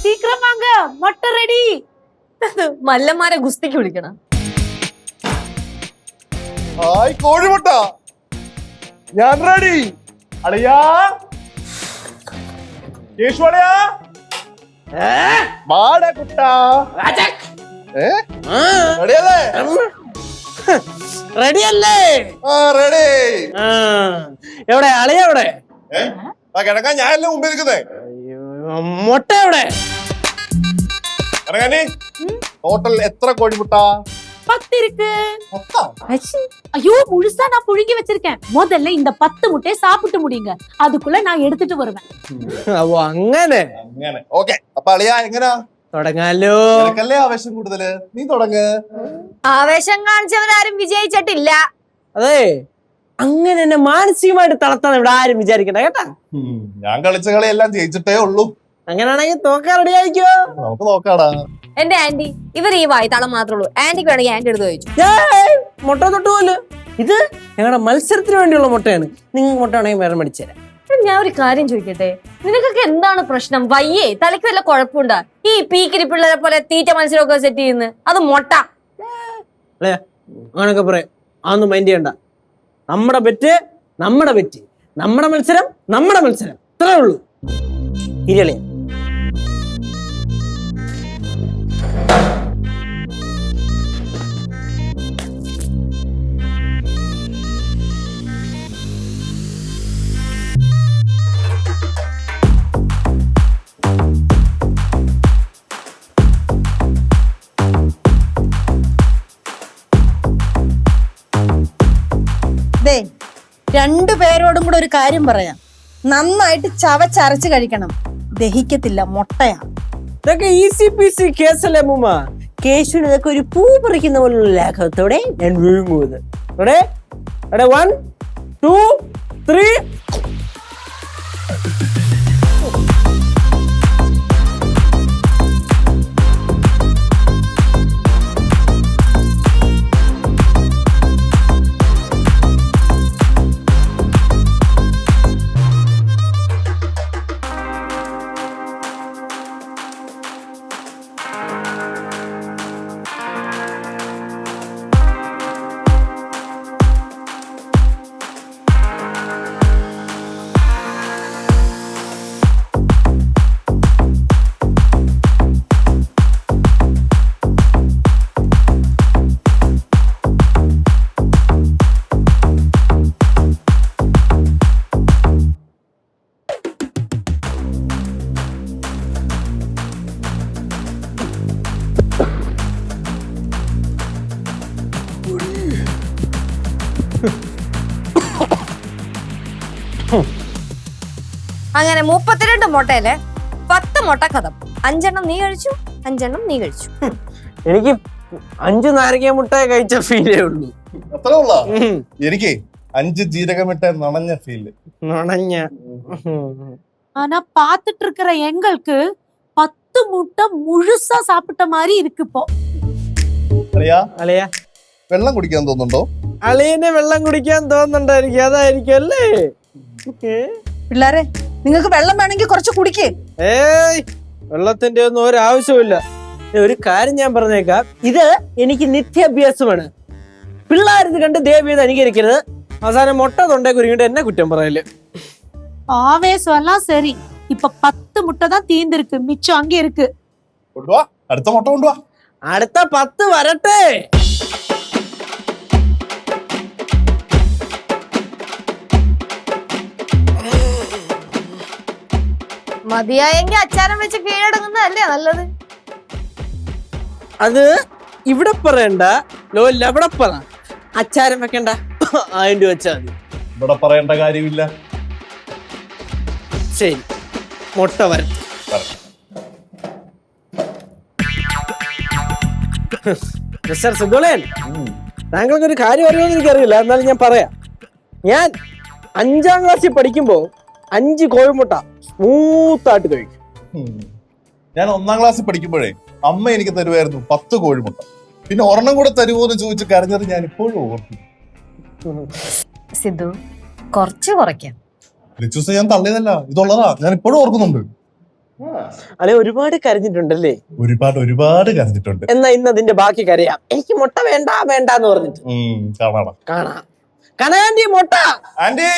சீக்கிரம் வாங்க, மொட்டை ரெடி. മല്ലന്മാരെ ഗുസ്തിക്ക് വിളിക്കണം. ഹായ് കോഴിമുട്ട, ഞാൻ റെഡി. അളിയാ കേശുവളിയാ മാടെ കുട്ട റെഡിയല്ലേ? റെഡിയല്ലേ? റെഡി. എവിടെ അളിയ? എവിടെ കിടക്കാൻ ഞാനല്ലേ മുമ്പിൽ നിൽക്കുന്നേ. മുട്ട എവിടെ? ഇറങ്ങാനി. ടോട്ടൽ എത്ര കോഴിമുട്ട? 10 இருக்கு. 10? ஐயோ, முழுசா நான் புழுங்கி வச்சிருக்கேன். முதல்ல இந்த 10 முட்டையை சாப்பிட்டு முடியுங்க, அதுக்குள்ள நான் எடுத்துட்டு வருவேன். അപ്പൊ അങ്ങനെ അങ്ങനെ ഓക്കെ. അപ്പൊ അളിയാ എങ്ങനാ തുടങ്ങാലോ? നിനക്കല്ലേ ആവേശം കൂടുതല്, നീ തുടങ്ങ്. ആവേശം കാണിച്ചവരാരും വിജയിച്ചിട്ടില്ല. അതെ, അങ്ങനെ എന്നെ മാനസികമായിട്ട് തളർത്താൻ ഇവിടെ ആരും വിചാരിക്കണ്ട കേട്ടാ. ഞാൻ കളിച്ച കളിയെല്ലാം ജയിച്ചിട്ടേ ഉള്ളൂ. അങ്ങനെയാണെങ്കിൽ തോക്കാൻ റെഡി ആയിക്കോ. നമുക്ക് നോക്കാടാ. എന്റെ ആന്റി, ഇവർ ഈ വായ്ത്താളം മാത്രമേ ഉള്ളൂ. ആന്റിക്ക് വേണമെങ്കിൽ ആന്റി എടുത്ത് ചോദിച്ചു. മുട്ട തൊട്ടുപോല്. ഇത് ഞങ്ങളുടെ മത്സരത്തിന് വേണ്ടിയുള്ള മുട്ടയാണ്. നിങ്ങൾക്ക് മുട്ട വേണമെങ്കിൽ വേറെ മേടിച്ചുതരാം. ഞാൻ ഒരു കാര്യം ചോദിക്കട്ടെ, നിനക്കൊക്കെ എന്താണ് പ്രശ്നം? വയ്യേ, തലയ്ക്ക് വല്ല കുഴപ്പമുണ്ടാ? ഈ പീക്കിരി പിള്ളേരെ പോലെ തീറ്റ മത്സരമൊക്കെ സെറ്റ് ചെയ്യുന്നത്, അത് മുട്ട. അല്ലേ, അങ്ങനൊക്കെ പറയാം. അതൊന്നും മൈൻഡ് ചെയ്യണ്ട. നമ്മുടെ ബെറ്റ് നമ്മുടെ ബെറ്റ്, നമ്മുടെ മത്സരം നമ്മുടെ മത്സരം, ഇത്രേ ഉള്ളൂ. ഇരിയല്ലേ? രണ്ടുപേരോടും കൂടെ ഒരു കാര്യം പറയാം. നന്നായിട്ട് ചവച്ചരച്ച് കഴിക്കണം. ദഹിക്കത്തില്ല, മുട്ടയാ. ഇതൊക്കെ ഈസി പീസി കേസല്ലേ മുമ്മ. കേശുവിന് ഇതൊക്കെ ഒരു പൂ പറിക്കുന്ന പോലുള്ള ലാഘവത്തോടെ ഞാൻ വിഴുങ്ങുന്നത്. ഇവിടെ 1 2 3. അങ്ങനെ 32 മുട്ടയില് 10 മുട്ട കഥം. 5 എണ്ണം നീ കഴിച്ചു, 5 എണ്ണം നീ കഴിച്ചു. എനിക്ക് 5 നാരങ്ങ മുട്ട കഴിച്ച ഫീലേ ഉള്ളൂ. അത്രേ ഉള്ള എനിക്ക് 5 ജീരകമിട്ട നനഞ്ഞ ഫീല്. നനഞ്ഞ. ஆனா பாத்துட்டு இருக்கிற எங்களுக்கு 10 முட்டை முழுசா சாப்பிட்ட மாதிரி இருக்கு இப்போ. അളിയാ അളിയ, വെള്ളം കുടിക്കാൻ തോന്നുന്നുണ്ടോ? അളിയനെ വെള്ളം കുടിക്കാൻ തോന്നുന്നുണ്ടായിരിക്കും, അതായിരിക്കും അല്ലേ? പിള്ളേരെ, നിങ്ങൾക്ക് വെള്ളം വേണമെങ്കിൽ കുറച്ച് കുടിക്കേ. ഏയ്, വെള്ളത്തിന്റെ ഒന്നും ഒരാവശ്യമില്ല. ഒരു കാര്യം ഞാൻ പറഞ്ഞേക്കാം, ഇത് എനിക്ക് നിത്യാഭ്യാസമാണ്. പിള്ളേരിത് കണ്ട് ദേവീത് അനുകരിക്കരുത്. അവസാനം മുട്ട തൊണ്ടേ കുരുങ്ങിട്ട് എന്നെ കുറ്റം പറയല്. ஆவேசம் எல்லாம் சரி, இப்ப 10 முட்டை தான் தீர்ந்திருக்கு, மிச்சம் அங்கே இருக்கு. കൊണ്ടുവാ, അടുത്ത മുട്ട കൊണ്ടുവാ. അടുത്ത 10 വരട്ടെ. മതിയായെങ്കിൽ അച്ചാരം വെച്ച് കീഴടങ്ങുന്നതല്ലേ നല്ലത്. അത് ഇവിടെ പറയണ്ട, അവിടെ പറ. അച്ചാരം വെക്കണ്ട, അതിന്റെ വെച്ചാ മതി. ഇവിടെ പറയേണ്ട കാര്യമില്ല. ശരി, മുട്ട വരട്ടെ. മിസ്റ്റർ സിദ്ധോളൻ, താങ്കൾക്ക് ഒരു കാര്യം അറിയുമെന്ന് എനിക്കറിയില്ല, എന്നാലും ഞാൻ പറയാം. ഞാൻ 5ാം ക്ലാസ്സിൽ പഠിക്കുമ്പോ 5 കോഴിമുട്ട സ്മൂത്തായിട്ട് കഴിക്കും. ഞാൻ 1ാം ക്ലാസ്സിൽ പഠിക്കുമ്പോഴേ അമ്മ എനിക്ക് തരുമായിരുന്നു 10 കോഴിമുട്ട. പിന്നെ ഒരെണ്ണം കൂടെ തരുമോ എന്ന് ചോദിച്ച് കരഞ്ഞത് ഞാൻ ഇപ്പോഴും ഓർക്കും. സിദ്ധു, കുറച്ച് കുറയ്ക്കാം. ലിച്ചൂസ് ഞാൻ തള്ളിയതല്ല, ഇതുള്ളതാ, ഞാൻ ഇപ്പോഴും ഓർക്കുന്നുണ്ട്. അല്ലെ ഒരുപാട് കരഞ്ഞിട്ടുണ്ടല്ലേ? ഒരുപാട് കരഞ്ഞിട്ടുണ്ട്. എന്നാ ഇന്ന് അതിന്റെ ബാക്കി കരയാം. എനിക്ക് മുട്ട വേണ്ട വേണ്ട എന്ന് പറഞ്ഞിട്ട് കാണാം. കാണാം. കനാൻഡി മുട്ട. ആന്റി